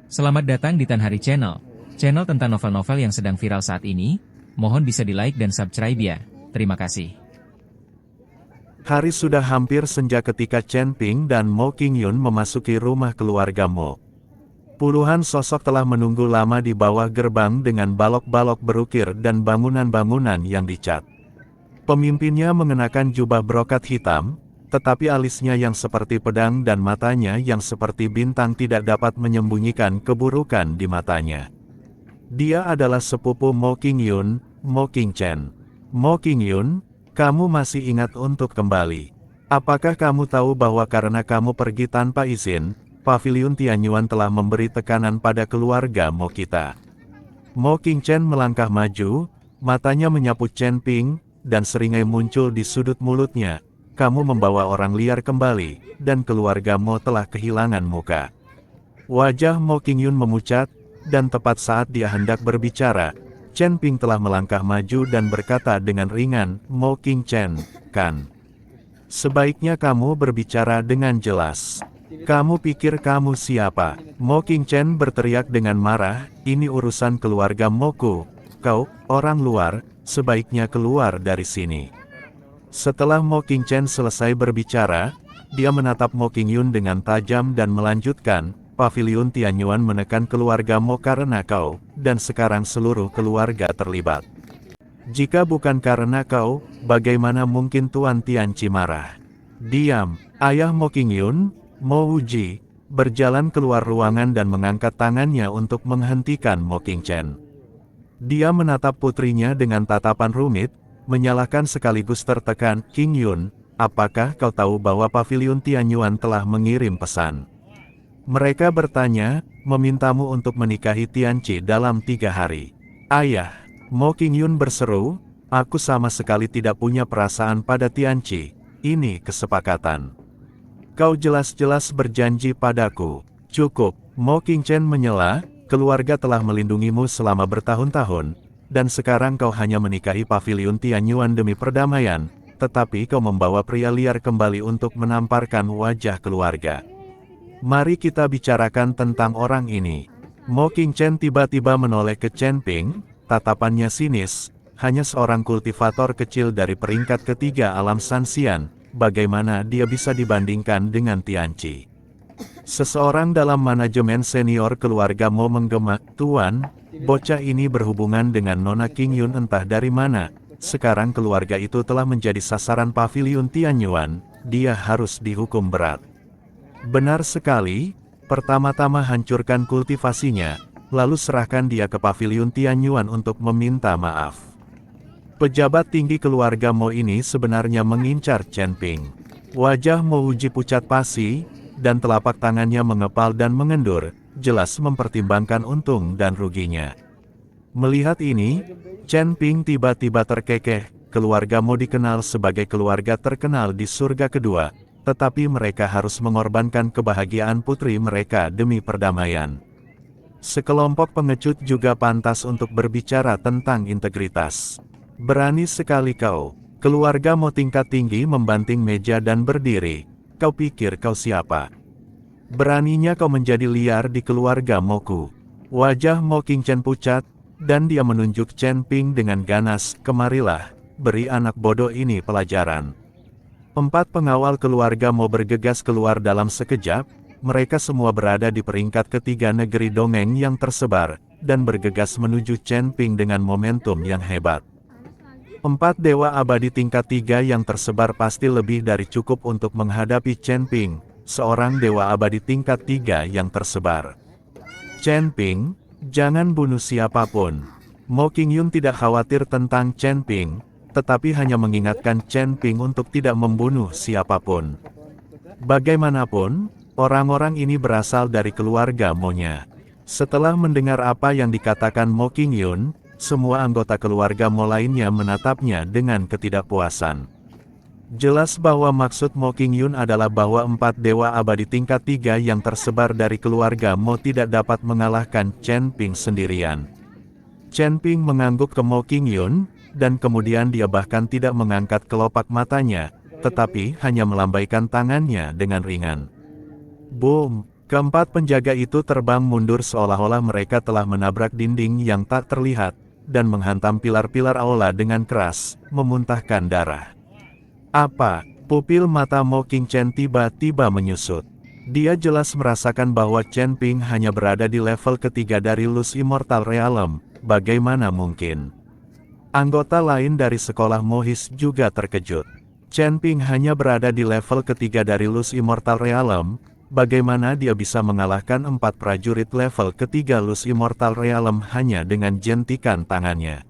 Selamat datang di Tan Hari Channel. Channel tentang novel-novel yang sedang viral saat ini. Mohon bisa di-like dan subscribe ya. Terima kasih. Hari sudah hampir senja ketika Chen Ping dan Mo Qingyun memasuki rumah keluarga Mo. Puluhan sosok telah menunggu lama di bawah gerbang dengan balok-balok berukir dan bangunan-bangunan yang dicat. Pemimpinnya mengenakan jubah brokat hitam, tetapi alisnya yang seperti pedang dan matanya yang seperti bintang tidak dapat menyembunyikan keburukan di matanya. Dia adalah sepupu Mo Qingyun, Mo Qingchen. Mo Qingyun, kamu masih ingat untuk kembali. Apakah kamu tahu bahwa karena kamu pergi tanpa izin, Paviliun Tianyuan telah memberi tekanan pada keluarga Mo kita? Mo Qingchen melangkah maju, matanya menyapu Chen Ping, dan seringai muncul di sudut mulutnya. Kamu membawa orang liar kembali, dan keluarga Mo telah kehilangan muka. Wajah Mo Qingyun memucat, dan tepat saat dia hendak berbicara, Chen Ping telah melangkah maju dan berkata dengan ringan, Mo Qingchen, kan? Sebaiknya kamu berbicara dengan jelas. Kamu pikir kamu siapa? Mo Qingchen berteriak dengan marah, ini urusan keluarga Moku. Kau, orang luar, sebaiknya keluar dari sini. Setelah Mo Qingchen selesai berbicara, dia menatap Mo Qingyun dengan tajam dan melanjutkan, Paviliun Tianyuan menekan keluarga Mo karena kau, dan sekarang seluruh keluarga terlibat. Jika bukan karena kau, bagaimana mungkin Tuan Tianqi marah? Diam, ayah Mo Qingyun, Mo Wuji, berjalan keluar ruangan dan mengangkat tangannya untuk menghentikan Mo Qingchen. Dia menatap putrinya dengan tatapan rumit, menyalahkan sekaligus tertekan, Qingyun, apakah kau tahu bahwa Paviliun Tianyuan telah mengirim pesan? Mereka bertanya, memintamu untuk menikahi Tianqi dalam 3 hari. Ayah, Mo Qingyun berseru, aku sama sekali tidak punya perasaan pada Tianqi, ini kesepakatan. Kau jelas-jelas berjanji padaku. Cukup, Mo Qingchen menyela, keluarga telah melindungimu selama bertahun-tahun, dan sekarang kau hanya menikahi Paviliun Tianyuan demi perdamaian, tetapi kau membawa pria liar kembali untuk menamparkan wajah keluarga. Mari kita bicarakan tentang orang ini. Mo Qingchen tiba-tiba menoleh ke Chen Ping, tatapannya sinis, hanya seorang kultivator kecil dari peringkat ketiga alam Sanxian, bagaimana dia bisa dibandingkan dengan Tianqi? Seseorang dalam manajemen senior keluarga Mo menggema, Tuan, bocah ini berhubungan dengan Nona Qingyun entah dari mana, sekarang keluarga itu telah menjadi sasaran Paviliun Tianyuan, dia harus dihukum berat. Benar sekali, pertama-tama hancurkan kultivasinya, lalu serahkan dia ke Paviliun Tianyuan untuk meminta maaf. Pejabat tinggi keluarga Mo ini sebenarnya mengincar Chen Ping. Wajah Mo Wuji pucat pasi, dan telapak tangannya mengepal dan mengendur, jelas mempertimbangkan untung dan ruginya. Melihat ini, Chen Ping tiba-tiba terkekeh, keluarga Mo dikenal sebagai keluarga terkenal di surga kedua, tetapi mereka harus mengorbankan kebahagiaan putri mereka demi perdamaian. Sekelompok pengecut juga pantas untuk berbicara tentang integritas. Berani sekali kau, keluarga Mo tingkat tinggi membanting meja dan berdiri, kau pikir kau siapa? Beraninya kau menjadi liar di keluarga Moku. Wajah Mo Qingchen pucat, dan dia menunjuk Chen Ping dengan ganas, kemarilah, beri anak bodoh ini pelajaran. 4 pengawal keluarga Mo bergegas keluar dalam sekejap, mereka semua berada di peringkat ketiga negeri dongeng yang tersebar, dan bergegas menuju Chen Ping dengan momentum yang hebat. 4 dewa abadi tingkat 3 yang tersebar pasti lebih dari cukup untuk menghadapi Chen Ping, seorang dewa abadi tingkat 3 yang tersebar. Chen Ping, jangan bunuh siapapun. Mo Qingyun tidak khawatir tentang Chen Ping, tetapi hanya mengingatkan Chen Ping untuk tidak membunuh siapapun. Bagaimanapun, orang-orang ini berasal dari keluarga Mo-nya. Setelah mendengar apa yang dikatakan Mo Qingyun, semua anggota keluarga Mo lainnya menatapnya dengan ketidakpuasan. Jelas bahwa maksud Mo Qingyun adalah bahwa 4 dewa abadi tingkat 3 yang tersebar dari keluarga Mo tidak dapat mengalahkan Chen Ping sendirian. Chen Ping mengangguk ke Mo Qingyun, dan kemudian dia bahkan tidak mengangkat kelopak matanya, tetapi hanya melambaikan tangannya dengan ringan. Boom! Keempat penjaga itu terbang mundur seolah-olah mereka telah menabrak dinding yang tak terlihat, dan menghantam pilar-pilar aula dengan keras, memuntahkan darah. Apa? Pupil mata Mo Qingchen tiba-tiba menyusut. Dia jelas merasakan bahwa Chen Ping hanya berada di level ketiga dari Luz Immortal Realm. Bagaimana mungkin? Anggota lain dari sekolah Mohis juga terkejut. Chen Ping hanya berada di level ketiga dari Luz Immortal Realm. Bagaimana dia bisa mengalahkan 4 prajurit level ketiga Luz Immortal Realm hanya dengan jentikan tangannya?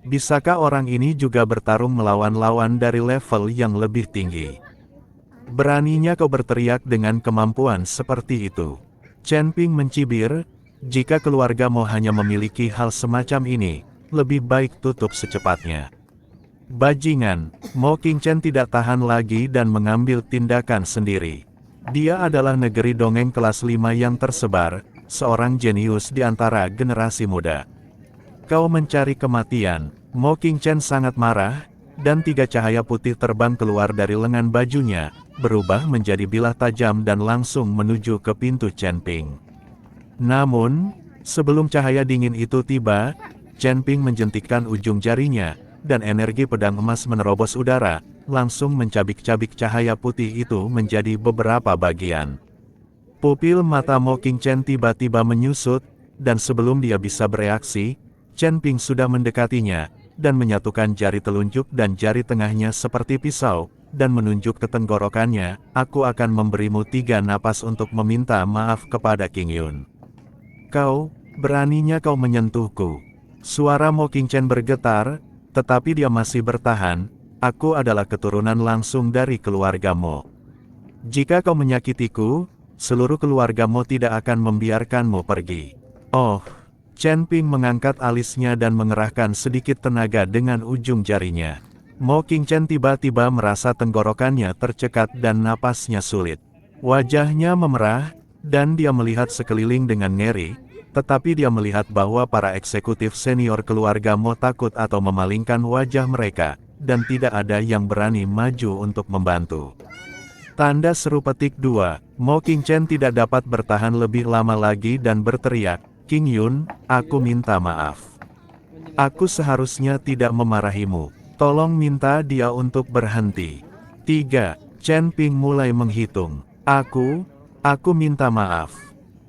Bisakah orang ini juga bertarung melawan lawan dari level yang lebih tinggi? Beraninya kau berteriak dengan kemampuan seperti itu? Chen Ping mencibir, jika keluargamu hanya memiliki hal semacam ini, lebih baik tutup secepatnya. Bajingan, Mo Qingchen tidak tahan lagi dan mengambil tindakan sendiri. Dia adalah negeri dongeng kelas 5 yang tersebar, seorang jenius di antara generasi muda. Kau mencari kematian. Mo Qingchen sangat marah, dan 3 cahaya putih terbang keluar dari lengan bajunya, berubah menjadi bilah tajam dan langsung menuju ke pintu Chen Ping. Namun, sebelum cahaya dingin itu tiba, Chen Ping menjentikkan ujung jarinya, dan energi pedang emas menerobos udara, langsung mencabik-cabik cahaya putih itu menjadi beberapa bagian. Pupil mata Mo Qingchen tiba-tiba menyusut, dan sebelum dia bisa bereaksi, Chen Ping sudah mendekatinya, dan menyatukan jari telunjuk dan jari tengahnya seperti pisau, dan menunjuk ke tenggorokannya, aku akan memberimu 3 napas untuk meminta maaf kepada King Yun. Kau, beraninya kau menyentuhku. Suara Mo Qingchen bergetar, tetapi dia masih bertahan. Aku adalah keturunan langsung dari keluargamu. Jika kau menyakitiku, seluruh keluargamu tidak akan membiarkanmu pergi. Oh, Chen Ping mengangkat alisnya dan mengerahkan sedikit tenaga dengan ujung jarinya. Mo Qingchen tiba-tiba merasa tenggorokannya tercekat dan napasnya sulit. Wajahnya memerah, dan dia melihat sekeliling dengan ngeri, tetapi dia melihat bahwa para eksekutif senior keluarga Mo takut atau memalingkan wajah mereka, dan tidak ada yang berani maju untuk membantu. Tanda seru petik 2, Mo Qingchen tidak dapat bertahan lebih lama lagi dan berteriak, King Yun, aku minta maaf. Aku seharusnya tidak memarahimu. Tolong minta dia untuk berhenti. 3. Chen Ping mulai menghitung. Aku minta maaf.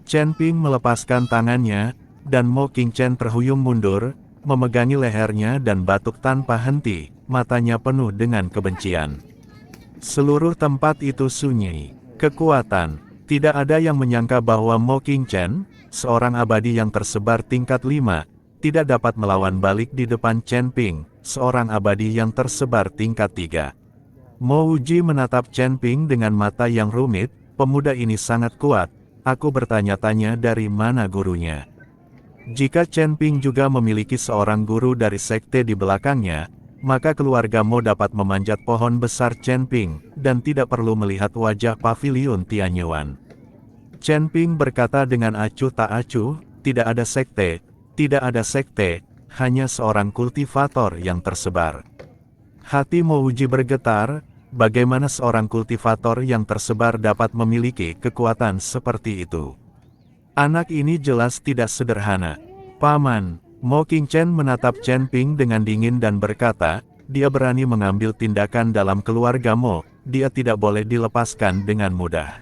Chen Ping melepaskan tangannya, dan Mo Qingchen terhuyung mundur, memegangi lehernya dan batuk tanpa henti, matanya penuh dengan kebencian. Seluruh tempat itu sunyi. Kekuatan. Tidak ada yang menyangka bahwa Mo Qingchen, seorang abadi yang tersebar tingkat 5, tidak dapat melawan balik di depan Chen Ping, seorang abadi yang tersebar tingkat 3. Mo Wuji menatap Chen Ping dengan mata yang rumit, pemuda ini sangat kuat, aku bertanya-tanya dari mana gurunya. Jika Chen Ping juga memiliki seorang guru dari sekte di belakangnya, maka keluarga Mo dapat memanjat pohon besar Chen Ping, dan tidak perlu melihat wajah pavilion Tianyuan. Chen Ping berkata dengan acuh tak acuh, tidak ada sekte, hanya seorang kultivator yang tersebar. Hati Mo Wuji bergetar, bagaimana seorang kultivator yang tersebar dapat memiliki kekuatan seperti itu? Anak ini jelas tidak sederhana. Paman, Mo Qingchen menatap Chen Ping dengan dingin dan berkata, dia berani mengambil tindakan dalam keluarga Mo, dia tidak boleh dilepaskan dengan mudah.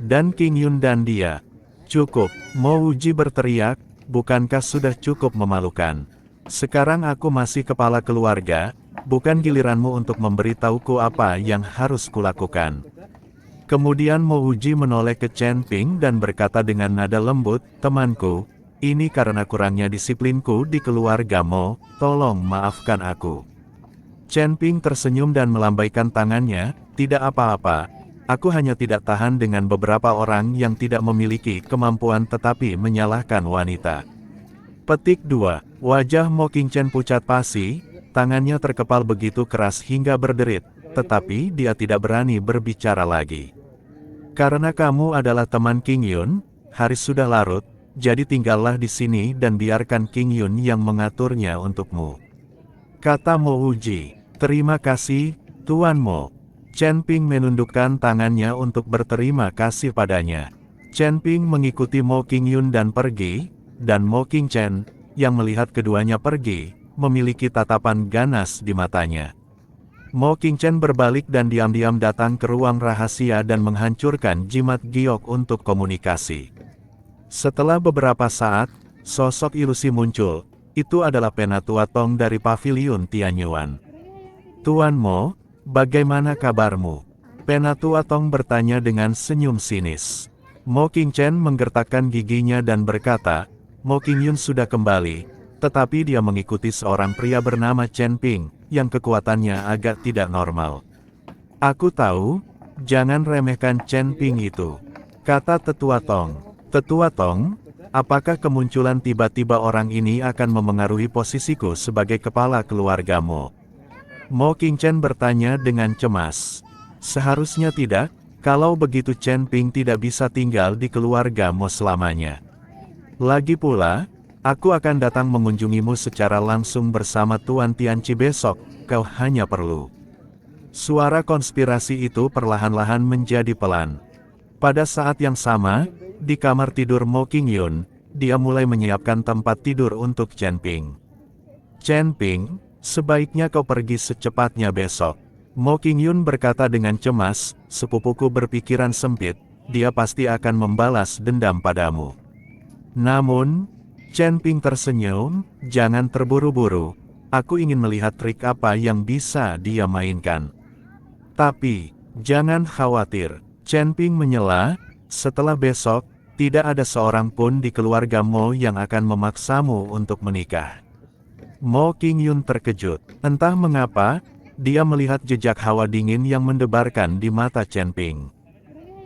Dan King Yun dan dia. Cukup, Mo Wuji berteriak, bukankah sudah cukup memalukan? Sekarang aku masih kepala keluarga, bukan giliranmu untuk memberitahuku apa yang harus kulakukan. Kemudian Mo Wuji menoleh ke Chen Ping dan berkata dengan nada lembut, temanku, ini karena kurangnya disiplinku di keluarga Mo, tolong maafkan aku. Chen Ping tersenyum dan melambaikan tangannya, tidak apa-apa, aku hanya tidak tahan dengan beberapa orang yang tidak memiliki kemampuan tetapi menyalahkan wanita. Petik 2, wajah Mo Qingchen pucat pasi, tangannya terkepal begitu keras hingga berderit, tetapi dia tidak berani berbicara lagi. Karena kamu adalah teman King Yun, hari sudah larut, jadi tinggallah di sini dan biarkan King Yun yang mengaturnya untukmu. Kata Mo Wuji, terima kasih, Tuan Mo. Chen Ping menundukkan tangannya untuk berterima kasih padanya. Chen Ping mengikuti Mo Qingyun dan pergi, dan Mo Qingchen, yang melihat keduanya pergi, memiliki tatapan ganas di matanya. Mo Qingchen berbalik dan diam-diam datang ke ruang rahasia dan menghancurkan jimat giok untuk komunikasi. Setelah beberapa saat, sosok ilusi muncul. Itu adalah Penatua Tong dari Paviliun Tianyuan. Tuan Mo, bagaimana kabarmu? Penatua Tong bertanya dengan senyum sinis. Mo Qingchen menggertakkan giginya dan berkata, Mo Qingyun sudah kembali, tetapi dia mengikuti seorang pria bernama Chen Ping, yang kekuatannya agak tidak normal. Aku tahu, jangan remehkan Chen Ping itu, kata Tetua Tong. Tetua Tong, apakah kemunculan tiba-tiba orang ini akan memengaruhi posisiku sebagai kepala keluargamu? Mo Qingchen bertanya dengan cemas. Seharusnya tidak, kalau begitu Chen Ping tidak bisa tinggal di keluarga Mo selamanya. Lagi pula, aku akan datang mengunjungimu secara langsung bersama Tuan Tianqi besok, kau hanya perlu. Suara konspirasi itu perlahan-lahan menjadi pelan. Pada saat yang sama, di kamar tidur Mo Qingyun, dia mulai menyiapkan tempat tidur untuk Chen Ping. Chen Ping, sebaiknya kau pergi secepatnya besok. Mo Qingyun berkata dengan cemas, sepupuku berpikiran sempit, dia pasti akan membalas dendam padamu. Namun, Chen Ping tersenyum, jangan terburu-buru, aku ingin melihat trik apa yang bisa dia mainkan. Tapi, jangan khawatir, Chen Ping menyela, setelah besok, tidak ada seorang pun di keluarga Mo yang akan memaksamu untuk menikah. Mo Qingyun terkejut, entah mengapa, dia melihat jejak hawa dingin yang mendebarkan di mata Chen Ping.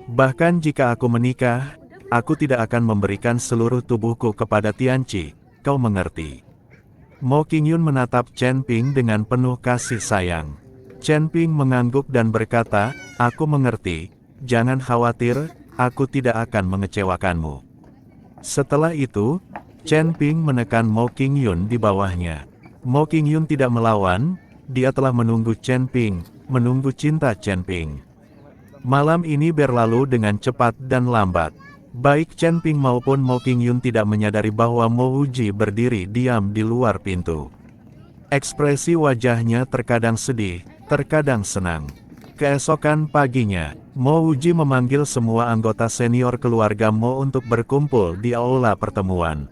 Bahkan jika aku menikah, aku tidak akan memberikan seluruh tubuhku kepada Tianqi, kau mengerti. Mo Qingyun menatap Chen Ping dengan penuh kasih sayang. Chen Ping mengangguk dan berkata, aku mengerti, jangan khawatir, aku tidak akan mengecewakanmu. Setelah itu, Chen Ping menekan Mo Qingyun di bawahnya. Mo Qingyun tidak melawan, dia telah menunggu Chen Ping, menunggu cinta Chen Ping. Malam ini berlalu dengan cepat dan lambat. Baik Chen Ping maupun Mo Qingyun tidak menyadari bahwa Mo Wuji berdiri diam di luar pintu. Ekspresi wajahnya terkadang sedih, terkadang senang. Keesokan paginya, Mo Wuji memanggil semua anggota senior keluarga Mo untuk berkumpul di aula pertemuan.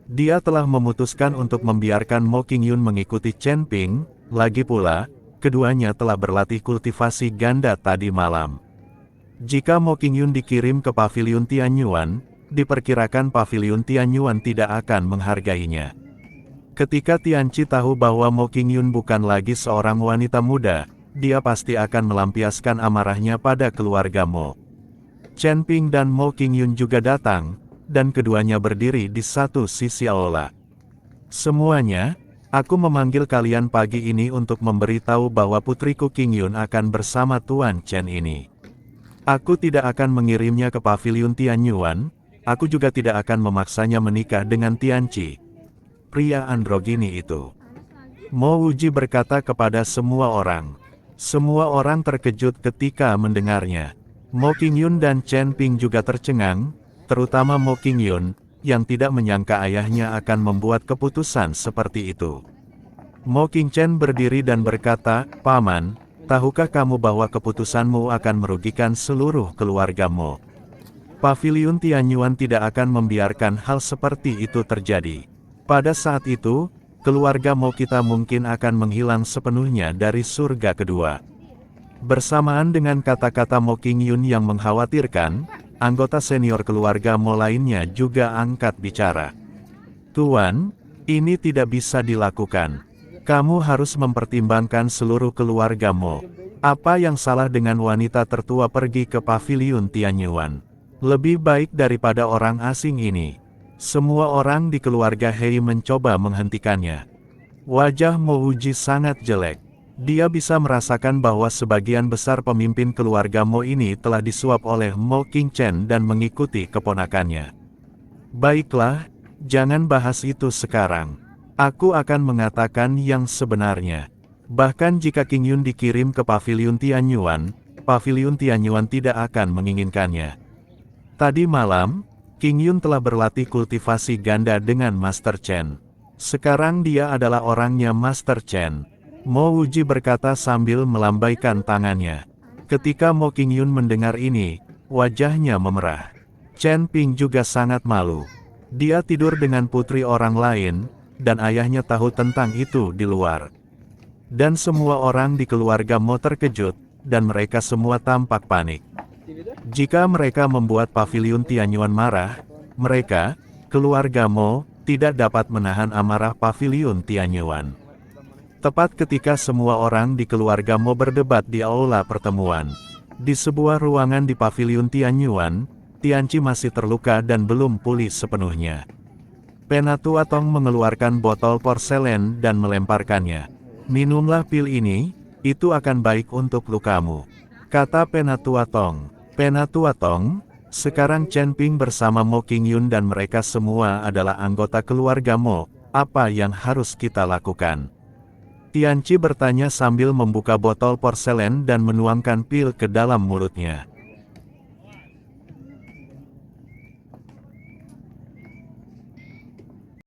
Dia telah memutuskan untuk membiarkan Mo Qingyun mengikuti Chen Ping, lagi pula, keduanya telah berlatih kultivasi ganda tadi malam. Jika Mo Qingyun dikirim ke Paviliun Tianyuan, diperkirakan Paviliun Tianyuan tidak akan menghargainya. Ketika Tianqi tahu bahwa Mo Qingyun bukan lagi seorang wanita muda, dia pasti akan melampiaskan amarahnya pada keluarga Mo. Chen Ping dan Mo Qingyun juga datang, dan keduanya berdiri di satu sisi aula. Semuanya, aku memanggil kalian pagi ini untuk memberitahu bahwa putriku Qingyun akan bersama Tuan Chen ini. Aku tidak akan mengirimnya ke Paviliun Tianyuan, aku juga tidak akan memaksanya menikah dengan Tianqi, pria androgini itu. Mo Wuji berkata kepada semua orang. Semua orang terkejut ketika mendengarnya. Mo Qingyun dan Chen Ping juga tercengang, terutama Mo Qingyun, yang tidak menyangka ayahnya akan membuat keputusan seperti itu. Mo Qingchen berdiri dan berkata, Paman, tahukah kamu bahwa keputusanmu akan merugikan seluruh keluarga Mo? Paviliun Tianyuan tidak akan membiarkan hal seperti itu terjadi. Pada saat itu, keluarga Mo kita mungkin akan menghilang sepenuhnya dari surga kedua. Bersamaan dengan kata-kata Mo Qingyun yang mengkhawatirkan, anggota senior keluarga Mo lainnya juga angkat bicara. Tuan, ini tidak bisa dilakukan. Kamu harus mempertimbangkan seluruh keluarga Mo. Apa yang salah dengan wanita tertua pergi ke Paviliun Tianyuan? Lebih baik daripada orang asing ini. Semua orang di keluarga Hei mencoba menghentikannya. Wajah Mo Wuji sangat jelek. Dia bisa merasakan bahwa sebagian besar pemimpin keluarga Mo ini telah disuap oleh Mo Qingchen dan mengikuti keponakannya. Baiklah, jangan bahas itu sekarang. Aku akan mengatakan yang sebenarnya. Bahkan jika Qingyun dikirim ke Paviliun Tianyuan tidak akan menginginkannya. Tadi malam, King Yun telah berlatih kultivasi ganda dengan Master Chen. Sekarang dia adalah orangnya Master Chen. Mo Wuji berkata sambil melambaikan tangannya. Ketika Mo King Yun mendengar ini, wajahnya memerah. Chen Ping juga sangat malu. Dia tidur dengan putri orang lain, dan ayahnya tahu tentang itu di luar. Dan semua orang di keluarga Mo terkejut, dan mereka semua tampak panik. Jika mereka membuat paviliun Tianyuan marah, mereka, keluarga Mo, tidak dapat menahan amarah paviliun Tianyuan. Tepat ketika semua orang di keluarga Mo berdebat di aula pertemuan. Di sebuah ruangan di paviliun Tianyuan, Tianqi masih terluka dan belum pulih sepenuhnya. Penatuatong mengeluarkan botol porselen dan melemparkannya. Minumlah pil ini, itu akan baik untuk lukamu, kata Penatuatong. Penatuatong, sekarang Chen Ping bersama Mo King Yun dan mereka semua adalah anggota keluarga Mo, apa yang harus kita lakukan? Tianqi bertanya sambil membuka botol porselen dan menuangkan pil ke dalam mulutnya.